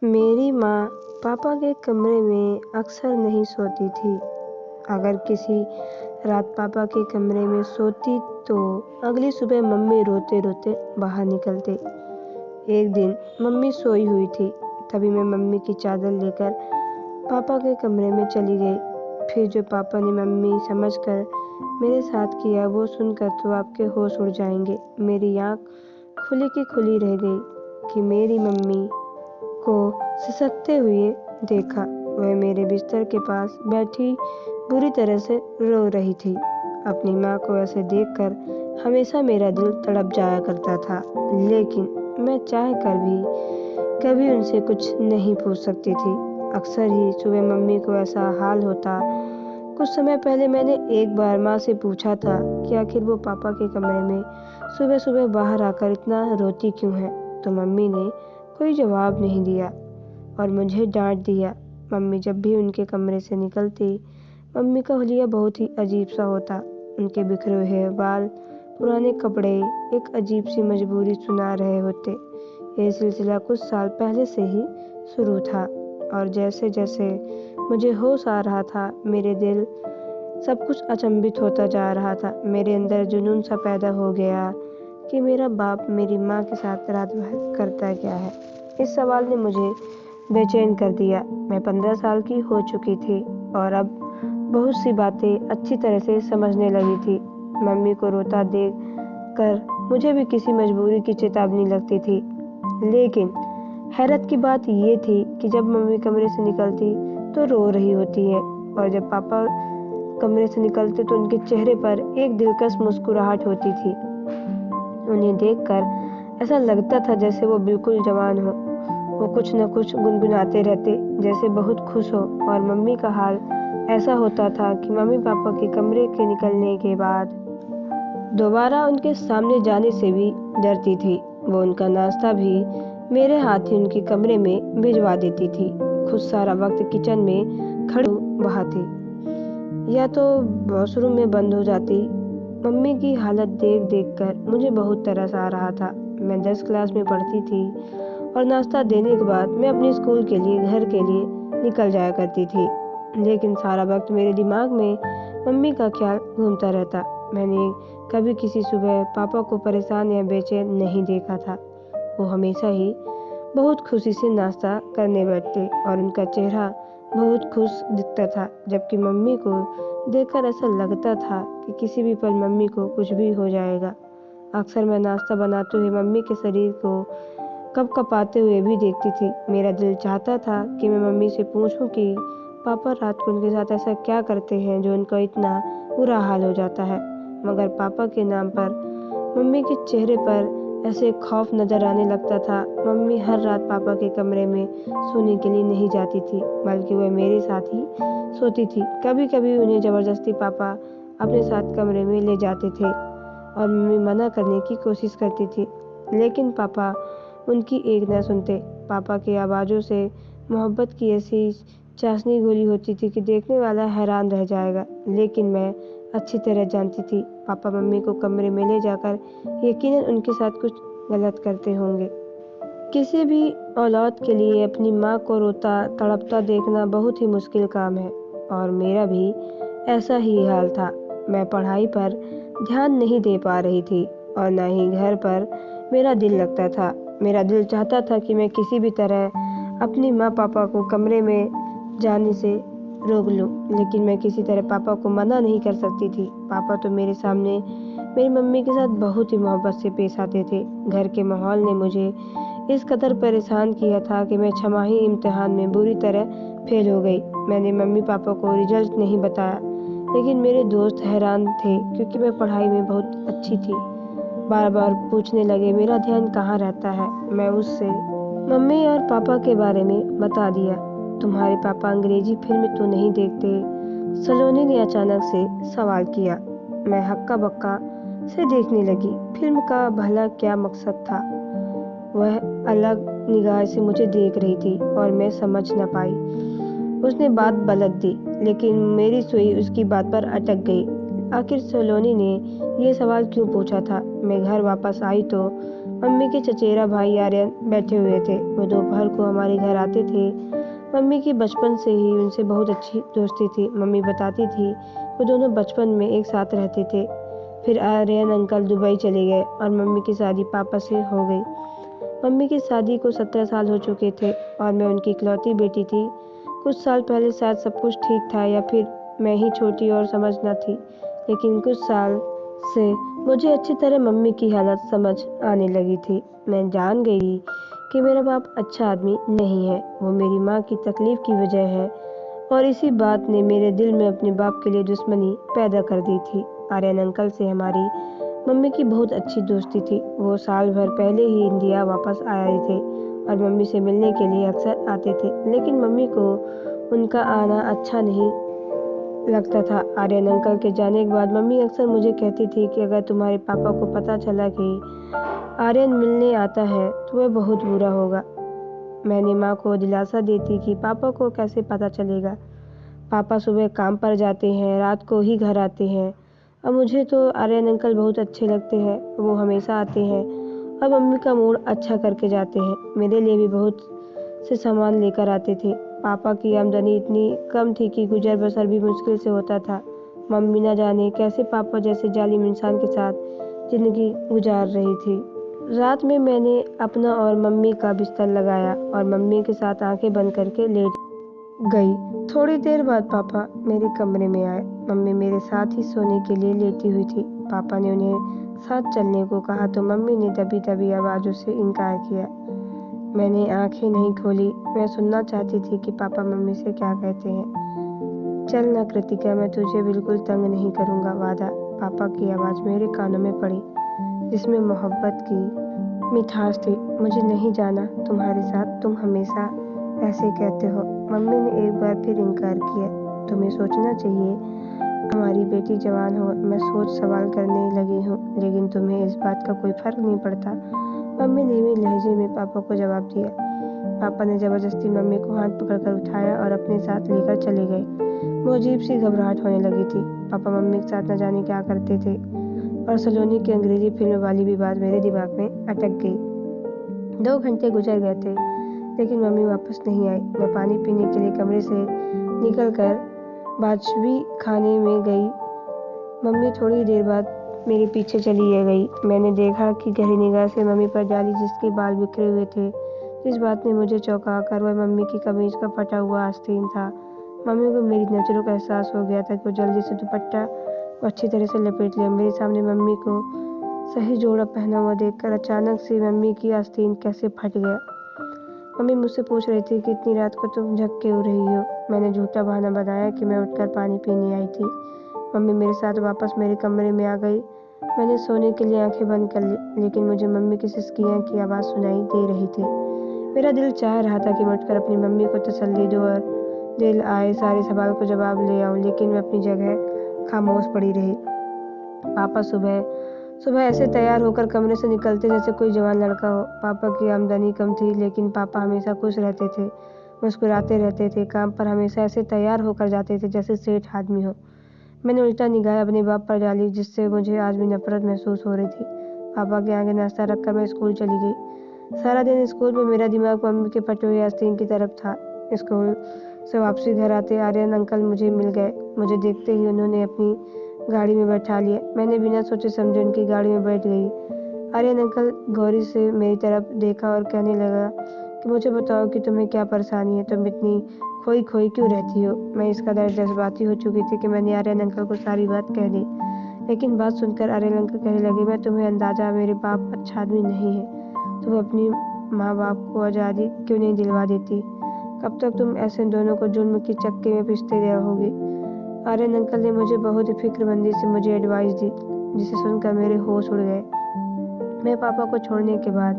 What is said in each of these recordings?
मेरी माँ पापा के कमरे में अक्सर नहीं सोती थी। अगर किसी रात पापा के कमरे में सोती तो अगली सुबह मम्मी रोते-रोते बाहर निकलते। एक दिन मम्मी सोई हुई थी, तभी मैं मम्मी की चादर लेकर पापा के कमरे में चली गई। फिर जो पापा ने मम्मी समझकर मेरे साथ किया वो सुनकर तो आपके होश उड़ जाएंगे। मेरी आँख खुली की खुली रह गई कि मेरी मम्मी को सिसकते हुए देखा। वह मेरे बिस्तर के पास बैठी बुरी तरह से रो रही थी। अपनी माँ को ऐसे देखकर हमेशा मेरा दिल तड़प जाया करता था, लेकिन मैं चाह कर भी कभी उनसे कुछ नहीं पूछ सकती थी। अक्सर ही सुबह मम्मी को ऐसा हाल होता। कुछ समय पहले मैंने एक बार माँ से पूछा था कि आखिर वो पापा के कमरे में सुबह सुबह बाहर आकर इतना रोती क्यों है, तो मम्मी ने कोई जवाब नहीं दिया और मुझे डांट दिया। मम्मी जब भी उनके कमरे से निकलती, मम्मी का हुलिया बहुत ही अजीब सा होता। उनके बिखरे हुए बाल, पुराने कपड़े एक अजीब सी मजबूरी सुना रहे होते। ये सिलसिला कुछ साल पहले से ही शुरू था और जैसे जैसे मुझे होश आ रहा था, मेरे दिल सब कुछ अचंभित होता जा रहा था। मेरे अंदर जुनून सा पैदा हो गया कि मेरा बाप मेरी माँ के साथ रात भर करता क्या है। इस सवाल ने मुझे बेचैन कर दिया। मैं 15 साल की हो चुकी थी और अब बहुत सी बातें अच्छी तरह से समझने लगी थी। मम्मी को रोता देख कर मुझे भी किसी मजबूरी की चेतावनी लगती थी, लेकिन हैरत की बात ये थी कि जब मम्मी कमरे से निकलती तो रो रही होती है और जब पापा कमरे से निकलते तो उनके चेहरे पर एक दिलकश मुस्कुराहट होती थी। उन्हें देखकर ऐसा लगता था जैसे वो बिल्कुल जवान हो। वो कुछ न कुछ गुनगुनाते रहते, जैसे बहुत खुश हो। और मम्मी का हाल ऐसा होता था कि मम्मी पापा के कमरे के निकलने के बाद दोबारा उनके सामने जाने से भी डरती थी। वो उनका नाश्ता भी मेरे हाथ ही उनके कमरे में भिजवा देती थी। खुद सारा वक्त किचन में खड़ी बहाती या तो वॉशरूम में बंद हो जाती। मम्मी की हालत देख देख कर मुझे बहुत तरस आ रहा था। मैं 10 क्लास में पढ़ती थी और नाश्ता देने के बाद मैं अपने स्कूल के लिए घर के लिए निकल जाया करती थी, लेकिन सारा वक्त मेरे दिमाग में मम्मी का ख्याल घूमता रहता। मैंने कभी किसी सुबह पापा को परेशान या बेचैन नहीं देखा था। वो हमेशा ही बहुत खुशी से नाश्ता करने बैठते और उनका चेहरा बहुत खुश दिखता था, जबकि मम्मी को देखकर ऐसा लगता था कि किसी भी पल मम्मी को कुछ भी हो जाएगा। अक्सर मैं नाश्ता बनाते हुए मम्मी के शरीर को कँपकँपाते हुए भी देखती थी। मेरा दिल चाहता था कि मैं मम्मी से पूछूं कि पापा रात को उनके साथ ऐसा क्या करते हैं जो उनका इतना बुरा हाल हो जाता है, मगर पापा के नाम पर मम्मी के चेहरे पर ऐसे खौफ नजर आने लगता था। मम्मी हर रात पापा के कमरे में सोने के लिए नहीं जाती थी, बल्कि वह मेरे साथ ही सोती थी। कभी कभी उन्हें जबरदस्ती पापा अपने साथ कमरे में ले जाते थे और मम्मी मना करने की कोशिश करती थी, लेकिन पापा उनकी एक न सुनते। पापा की आवाज़ों से मोहब्बत की ऐसी चाशनी घोली होती थी कि देखने वाला हैरान रह जाएगा, लेकिन मैं अच्छी तरह जानती थी पापा मम्मी को कमरे में ले जाकर यकीनन उनके साथ कुछ गलत करते होंगे। किसी भी औलाद के लिए अपनी माँ को रोता तड़पता देखना बहुत ही मुश्किल काम है और मेरा भी ऐसा ही हाल था। मैं पढ़ाई पर ध्यान नहीं दे पा रही थी और न ही घर पर मेरा दिल लगता था। मेरा दिल चाहता था कि मैं किसी भी तरह अपनी माँ पापा को कमरे में जाने से रोक लूं, लेकिन मैं किसी तरह पापा को मना नहीं कर सकती थी। पापा तो मेरे सामने मेरी मम्मी के साथ बहुत ही मोहब्बत से पेश आते थे। घर के माहौल ने मुझे इस कदर परेशान किया था कि मैं छमाही इम्तिहान में बुरी तरह फेल हो गई। मैंने मम्मी पापा को रिजल्ट नहीं बताया, लेकिन मेरे दोस्त हैरान थे क्योंकि मैं पढ़ाई में बहुत अच्छी थी। बार बार पूछने लगे मेरा ध्यान कहाँ रहता है। मैं उससे मम्मी और पापा के बारे में बता दिया। तुम्हारे पापा अंग्रेजी फिल्म तो नहीं देखते? सलोनी ने अचानक से सवाल किया। मैं हक्का बक्का से देखने लगी। फिल्म का भला क्या मकसद था? वह अलग निगाह से मुझे देख रही थी और मैं समझ न पाई। उसने बात बदल दी, लेकिन मेरी सुई उसकी बात पर अटक गई। आखिर सलोनी ने यह सवाल क्यों पूछा था? मैं घर वापस आई तो मम्मी के चचेरा भाई आर्यन बैठे हुए थे। वो दोपहर को हमारे घर आते थे। मम्मी की बचपन से ही उनसे बहुत अच्छी दोस्ती थी। मम्मी बताती थी वो दोनों बचपन में एक साथ रहते थे। फिर आर्यन अंकल दुबई चले गए और मम्मी की शादी पापा से हो गई। मम्मी की शादी को 17 साल हो चुके थे और मैं उनकी इकलौती बेटी थी। कुछ साल पहले शायद सब कुछ ठीक था या फिर मैं ही छोटी और समझ न थी, लेकिन कुछ साल से मुझे अच्छी तरह मम्मी की हालत समझ आने लगी थी। मैं जान गई कि मेरा बाप अच्छा आदमी नहीं है, वो मेरी माँ की तकलीफ की वजह है और इसी बात ने मेरे दिल में अपने बाप के लिए दुश्मनी पैदा कर दी थी। आर्यन अंकल से हमारी मम्मी की बहुत अच्छी दोस्ती थी। वो साल भर पहले ही इंडिया वापस आए थे और मम्मी से मिलने के लिए अक्सर आते थे, लेकिन मम्मी को उनका आना अच्छा नहीं लगता था। आर्यन अंकल के जाने के बाद मम्मी अक्सर मुझे कहती थी कि अगर तुम्हारे पापा को पता चला कि आर्यन मिलने आता है तो वह बहुत बुरा होगा। मैंने माँ को दिलासा देती कि पापा को कैसे पता चलेगा, पापा सुबह काम पर जाते हैं, रात को ही घर आते हैं। अब मुझे तो आर्यन अंकल बहुत अच्छे लगते हैं, वो हमेशा आते हैं और मम्मी का मूड अच्छा करके जाते हैं। मेरे लिए भी बहुत से सामान लेकर आते थे। पापा की आमदनी इतनी कम थी कि गुजर बसर भी मुश्किल से होता था। मम्मी न जाने कैसे पापा जैसे जालिम इंसान के साथ जिंदगी गुजार रही थी। रात में मैंने अपना और मम्मी का बिस्तर लगाया और मम्मी के साथ आंखें बंद करके लेट गई। थोड़ी देर बाद पापा मेरे कमरे में आए। मम्मी मेरे साथ ही सोने के लिए लेटी हुई थी। पापा ने उन्हें साथ चलने को कहा तो मम्मी ने दबी दबी आवाज़ों से इनकार किया। मैंने आंखें नहीं खोली। मैं सुनना चाहती थी कि पापा मम्मी से क्या कहते हैं। चल ना कृतिका, मैं तुझे बिल्कुल तंग नहीं करूँगा, वादा। पापा की आवाज़ मेरे कानों में पड़ी, जिसमें मोहब्बत की मिठास थी। मुझे नहीं जाना तुम्हारे साथ, तुम हमेशा ऐसे कहते हो। मम्मी ने एक बार फिर इनकार किया। तुम्हें सोचना चाहिए, हमारी बेटी जवान हो। मैं सोच सवाल करने लगी हूँ, लेकिन तुम्हें इस बात का कोई फर्क नहीं पड़ता। मम्मी धीमी लहजे में पापा को जवाब दिया। पापा ने जबरदस्ती मम्मी को हाथ पकड़कर उठाया और अपने साथ लेकर चले गए। वो अजीब सी घबराहट होने लगी थी। पापा मम्मी के साथ न जाने क्या करते थे और सलोनी की अंग्रेजी फिल्म वाली भी बात मेरे दिमाग में अटक गई। 2 घंटे गुजर गए थे, लेकिन मम्मी वापस नहीं आई। मैं पानी पीने के लिए कमरे से निकलकर बाजवी खाने में गई। मम्मी थोड़ी देर बाद मेरे पीछे चली गई। मैंने देखा कि गहरी निगाह से मम्मी पर डाली, जिसके बाल बिखरे हुए थे। इस बात ने मुझे चौंका कर वह मम्मी की कमीज का फटा हुआ आस्तीन था। मम्मी को मेरी नजरों का एहसास हो गया था कि वो जल्दी से दुपट्टा को अच्छी तरह से लपेट लिया। मेरे सामने मम्मी को सही जोड़ा पहना हुआ देखकर अचानक से मम्मी की आस्तीन कैसे फट गया। मम्मी मुझसे पूछ रही थी कि इतनी रात को तुम जग क्यों रही हो। मैंने झूठा बहाना बनाया कि मैं उठकर पानी पीने आई थी। मम्मी मेरे साथ वापस मेरे कमरे में आ गई। मैंने सोने के लिए आंखें बंद कर ली, लेकिन मुझे मम्मी की सिसकियां की आवाज़ सुनाई दे रही थी। मेरा दिल चाह रहा था कि मैं उठकर अपनी मम्मी को तसल्ली दूं और दिल आए सारे सवाल को जवाब ले आऊं, लेकिन मैं अपनी जगह खामोश पड़ी रही। पापा सुबह सुबह ऐसे तैयार होकर कमरे से निकलते जैसे कोई जवान लड़का हो। पापा की आमदनी कम थी, लेकिन पापा हमेशा खुश रहते थे, मुस्कुराते रहते थे। काम पर हमेशा ऐसे तैयार होकर जाते थे जैसे सेठ आदमी हो। मैंने उल्टा निगाह अपने बाप पर डाली, जिससे मुझे आज भी नफरत महसूस हो रही थी। पापा के आगे नाश्ता रखकर मैं स्कूल चली गई। सारा दिन स्कूल में मेरा दिमाग मम्मी के फटे हुए आस्तीन की तरफ था। स्कूल से वापसी घर आते आर्यन अंकल मुझे मिल गए। मुझे देखते ही उन्होंने अपनी गाड़ी में बैठा लिया। मैंने बिना सोचे समझे उनकी गाड़ी में बैठ गई। आर्यन अंकल गौरी से मेरी तरफ देखा और कहने लगा कि मुझे बताओ कि तुम्हें क्या परेशानी है, तुम इतनी खोई खोई क्यों रहती हो। मैं इस कदर जज्बाती हो चुकी थी कि मैंने आर्यन अंकल को सारी बात कह दी। लेकिन बात सुनकर आर्यन अंकल कहने लगे, मैं तुम्हें अंदाजा, मेरे बाप अच्छा आदमी नहीं है। तुम अपनी माँ बाप को आज़ादी क्यों नहीं दिलवा देती। कब तक तुम ऐसे दोनों को जुल्म की चक्की में पिसते रहोगी। आर्यन अंकल ने मुझे बहुत ही फिक्रमंदी से मुझे एडवाइस दी, जिसे सुनकर मेरे होश उड़ गए। मैं पापा को छोड़ने के बाद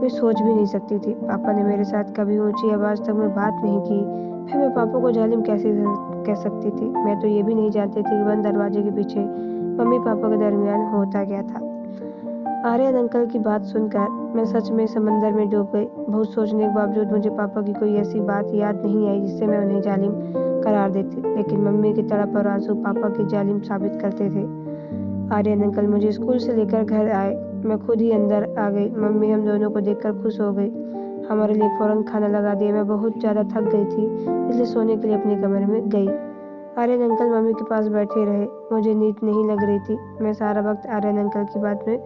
मैं सोच भी नहीं सकती थी। पापा ने मेरे साथ कभी ऊंची आवाज़ तक में बात नहीं की। फिर मैं पापा को जालिम कैसे कह सकती थी। मैं तो ये भी नहीं जानती थी कि बंद दरवाजे के पीछे मम्मी पापा के दरमियान होता क्या था। आर्यन अंकल की बात सुनकर मैं सच में समंदर में डूब गई। बहुत सोचने के बावजूद मुझे पापा की कोई ऐसी बात याद नहीं आई जिससे मैं उन्हें जालिम करार देती, लेकिन मम्मी की तड़प और आंसू पापा की जालिम साबित करते थे। आर्यन अंकल मुझे स्कूल से लेकर घर आए। मैं खुद ही अंदर आ गई। मम्मी हम दोनों को देखकर खुश हो गई, हमारे लिए फ़ौरन खाना लगा दिया। मैं बहुत ज़्यादा थक गई थी, इसलिए सोने के लिए अपने कमरे में गई। आर्यन अंकल मम्मी के पास बैठे रहे। मुझे नींद नहीं लग रही थी। मैं सारा वक्त आर्यन अंकल की बात में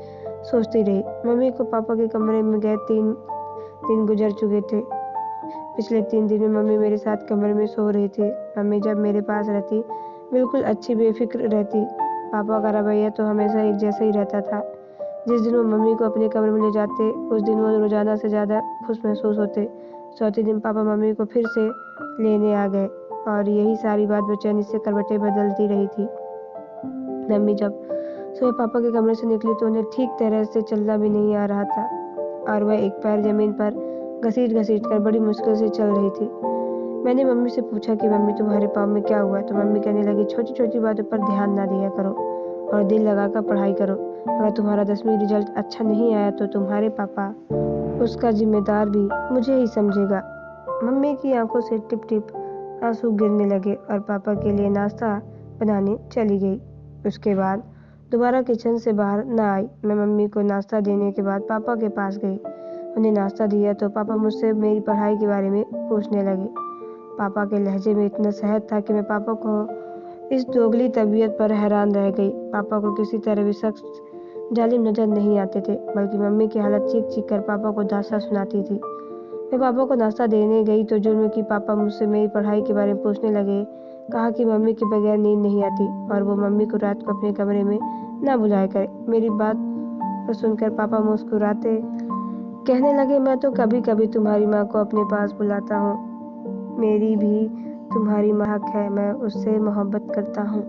सोचती रही। मम्मी को पापा के कमरे में गए 3 दिन गुजर चुके थे। पिछले 3 दिन में मम्मी मेरे साथ कमरे में सो रही थी। मम्मी जब मेरे पास रहती बिल्कुल अच्छी बेफिक्र रहती। पापा का रवैया तो हमेशा एक जैसा ही रहता था। जिस दिन वो मम्मी को अपने कमरे में ले जाते उस दिन वो रोज़ाना से ज़्यादा खुश महसूस होते। चौथे दिन पापा मम्मी को फिर से लेने आ गए और यही सारी बात बेचैनी से करवटें बदलती रही थी। मम्मी जब सुबह पापा के कमरे से निकली तो उन्हें ठीक तरह से चलना भी नहीं आ रहा था और वह एक पैर ज़मीन पर घसीट-घसीट कर बड़ी मुश्किल से चल रही थी। मैंने मम्मी से पूछा कि मम्मी तुम्हारे पाँव में क्या हुआ? तो मम्मी कहने लगी छोटी-छोटी बातों पर ध्यान ना दिया करो और दिल लगाकर पढ़ाई करो। अगर तुम्हारा 10वीं रिजल्ट अच्छा नहीं आया तो तुम्हारे पापा उसका जिम्मेदार भी मुझे ही समझेगा। मम्मी की आंखों से टिप-टिप आंसू गिरने लगे और पापा के लिए नाश्ता बनाने चली गई। उसके बाद दोबारा किचन से बाहर न आई। मैं मम्मी को नाश्ता देने के बाद पापा के पास गई। उन्हें नाश्ता दिया तो पापा मुझसे मेरी पढ़ाई के बारे में पूछने लगे। पापा के लहजे में इतना शहद था कि मैं पापा को इस दोगली तबीयत पर हैरान रह गई। पापा को किसी तरह भी शख्स जालिम नजर नहीं आते थे, बल्कि मम्मी की हालत चीख-चीख कर पापा को दास्तां सुनाती थी। मैं पापा को नाश्ता देने गई तो जुर्म की पापा मुझसे मेरी पढ़ाई के बारे में पूछने लगे। कहा कि मम्मी के बगैर नींद नहीं आती और वो मम्मी को रात को अपने कमरे में ना बुलाया करे। मेरी बात को सुनकर पापा मुस्कुराते कहने लगे, मैं तो कभी-कभी तुम्हारी माँ को अपने पास बुलाता हूँ। मेरी भी तुम्हारी माँ हक है, मैं उससे मोहब्बत करता हूँ।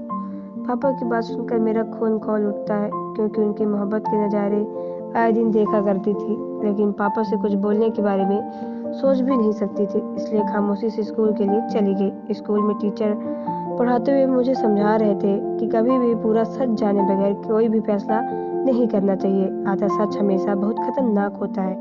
पापा की बात सुनकर मेरा खून खौल उठता है, क्योंकि उनकी मोहब्बत के नज़ारे आए दिन देखा करती थी, लेकिन पापा से कुछ बोलने के बारे में सोच भी नहीं सकती थी, इसलिए खामोशी से स्कूल के लिए चली गई। स्कूल में टीचर पढ़ाते हुए मुझे समझा रहे थे कि कभी भी पूरा सच जाने बगैर कोई भी फैसला नहीं करना चाहिए। आधा सच हमेशा बहुत खतरनाक होता है,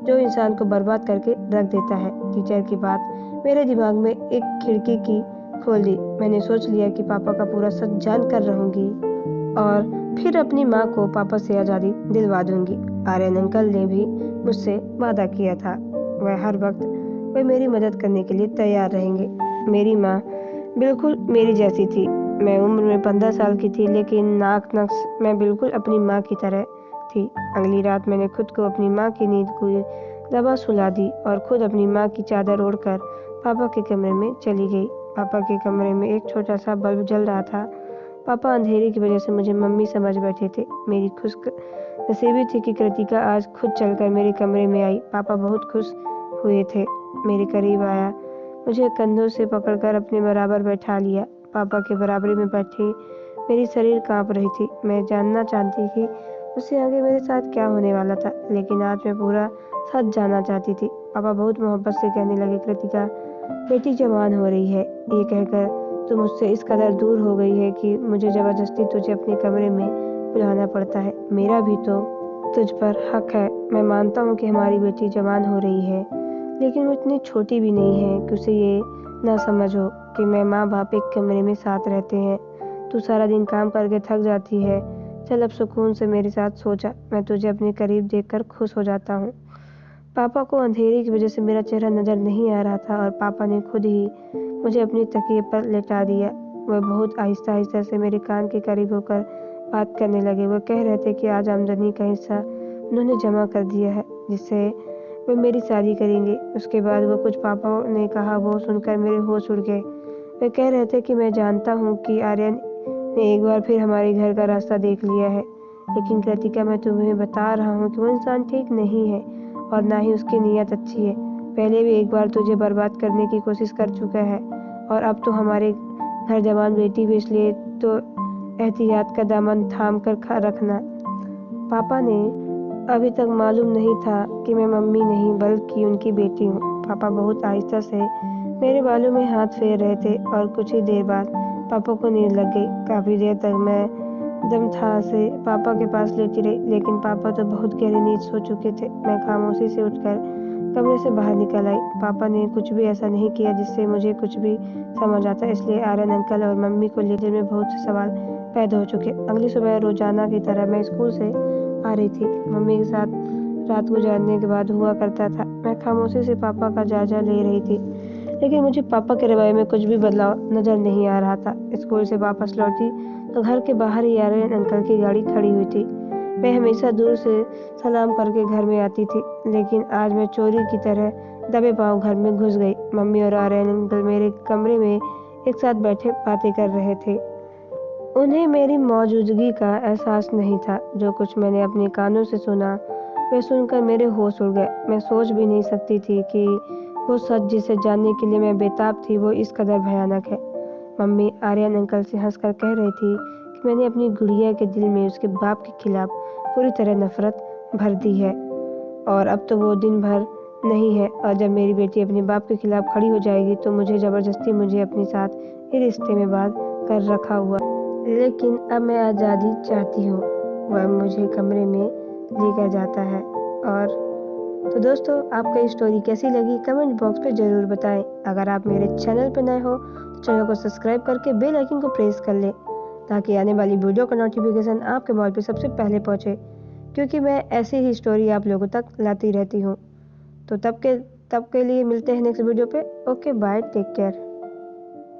जो इंसान को बर्बाद करके रख देता है। टीचर की बात मेरे दिमाग में एक खिड़की की खोल दी। मैंने सोच लिया कि पापा का पूरा सच जान कर रहूंगी और फिर अपनी माँ को पापा से आज़ादी दिलवा दूंगी। आर्यन अंकल ने भी मुझसे वादा किया था, वह हर वक्त वे मेरी मदद करने के लिए तैयार रहेंगे। मेरी माँ बिल्कुल मेरी जैसी थी। मैं उम्र में 15 साल की थी, लेकिन नाक नक्श मैं बिल्कुल अपनी माँ की तरह थी। अगली रात मैंने खुद को अपनी माँ की नींद को दबा सुला दी और खुद अपनी माँ की चादर ओढ़कर पापा के कमरे में चली गई। पापा के कमरे में एक छोटा सा बल्ब जल रहा था। पापा अंधेरे की वजह से मुझे मम्मी समझ बैठे थे। मेरी खुश नसीबी थी कि कृतिका आज खुद चलकर मेरे कमरे में आई। पापा बहुत खुश हुए थे। मेरे करीब आया, मुझे कंधों से पकड़कर अपने बराबर बैठा लिया। पापा के बराबरी में बैठी मेरी शरीर कांप रही थी। मैं जानना चाहती थी उससे आगे मेरे साथ क्या होने वाला था, लेकिन आज मैं पूरा सच जानना चाहती थी। पापा बहुत मोहब्बत से कहने लगे, कृतिका बेटी जवान हो रही है। ये कहकर तू मुझसे इस कदर दूर हो गई है कि मुझे ज़बरदस्ती तुझे अपने कमरे में बुलाना पड़ता है। मेरा भी तो तुझ पर हक है। मैं मानता हूँ कि हमारी बेटी जवान हो रही है, लेकिन वो इतनी छोटी भी नहीं है कि उसे ये ना समझ हो कि मैं माँ बाप एक कमरे में साथ रहते हैं। तू सारा दिन काम करके थक जाती है, चल अब सुकून से मेरे साथ सो जा। मैं तुझे अपने करीब देखकर खुश हो जाता हूँ। पापा को अंधेरे की वजह से मेरा चेहरा नज़र नहीं आ रहा था और पापा ने खुद ही मुझे अपनी तकिए पर लेटा दिया। वह बहुत आहिस्ता आहिस्ता से मेरे कान के करीब होकर बात करने लगे। वह कह रहे थे कि आज आमदनी का हिस्सा उन्होंने जमा कर दिया है, जिससे वे मेरी शादी करेंगे। उसके बाद वो कुछ पापा ने कहा, वो सुनकर मेरे होश उड़ गए। वे कह रहे थे कि मैं जानता हूँ कि आर्यन ने एक बार फिर हमारे घर का रास्ता देख लिया है, लेकिन कृतिका मैं तुम्हें बता रहा हूँ कि वो इंसान ठीक नहीं है और ना ही उसकी नीयत अच्छी है। पहले भी एक बार तुझे बर्बाद करने की कोशिश कर चुका है और अब तो हमारे घर जवान बेटी भी, इसलिए तो एहतियात का दामन थाम कर रखना। पापा ने अभी तक मालूम नहीं था कि मैं मम्मी नहीं बल्कि उनकी बेटी हूँ। पापा बहुत आहिस्ता से मेरे बालों में हाथ फेर रहे थे और कुछ ही देर बाद पापा को नींद लग गई। काफ़ी देर तक मैं दम था से पापा के पास लेटी रही, लेकिन पापा तो बहुत गहरी नींद सो चुके थे। मैं खामोशी से उठकर कमरे से बाहर निकल आई। पापा ने कुछ भी ऐसा नहीं किया जिससे मुझे कुछ भी समझ आता, इसलिए आर्यन अंकल और मम्मी को लेकर में बहुत से सवाल पैदा हो चुके। अगली सुबह रोजाना की तरह मैं स्कूल से आ रही थी। मम्मी के साथ रात गुजारने के बाद हुआ करता था। मैं खामोशी से पापा का जायजा ले रही थी, लेकिन मुझे पापा के रवैये में कुछ भी बदलाव नजर नहीं आ रहा था। स्कूल से वापस लौटी तो घर के बाहर ही आर्यन अंकल की गाड़ी खड़ी हुई थी। मैं हमेशा दूर से सलाम करके घर में आती थी, लेकिन आज मैं चोरी की तरह दबे पांव घर में घुस गई। मम्मी और आर्यन अंकल मेरे कमरे में एक साथ बैठे बातें कर रहे थे। उन्हें मेरी मौजूदगी का एहसास नहीं था। जो कुछ मैंने अपने कानों से सुना, वह सुनकर मेरे होश उड़ गए। मैं सोच भी नहीं सकती थी कि वो सच जिसे जानने के लिए मैं बेताब थी, वो इस कदर भयानक है। मम्मी आर्यन अंकल से हंसकर कह रही थी कि मैंने अपनी गुड़िया के दिल में उसके बाप के खिलाफ पूरी तरह नफरत भर दी है, और अब तो वो दिन भर नहीं है, और जब मेरी बेटी अपने बाप के खिलाफ खड़ी हो जाएगी तो मुझे ज़बरदस्ती मुझे अपने साथ इस रिश्ते में बांध कर रखा हुआ। लेकिन अब मैं आज़ादी चाहती हूँ। वह मुझे कमरे में लेकर जाता है। और तो दोस्तों, आपको ये स्टोरी कैसी लगी कमेंट बॉक्स पे ज़रूर बताएं। अगर आप मेरे चैनल पर नए हो तो चैनल को सब्सक्राइब करके बेल आइकन को प्रेस कर लें, ताकि आने वाली वीडियो का नोटिफिकेशन आपके मोबाइल पे सबसे पहले पहुंचे, क्योंकि मैं ऐसी ही स्टोरी आप लोगों तक लाती रहती हूँ। तो तब के लिए मिलते हैं नेक्स्ट वीडियो पे। Okay bye, take care.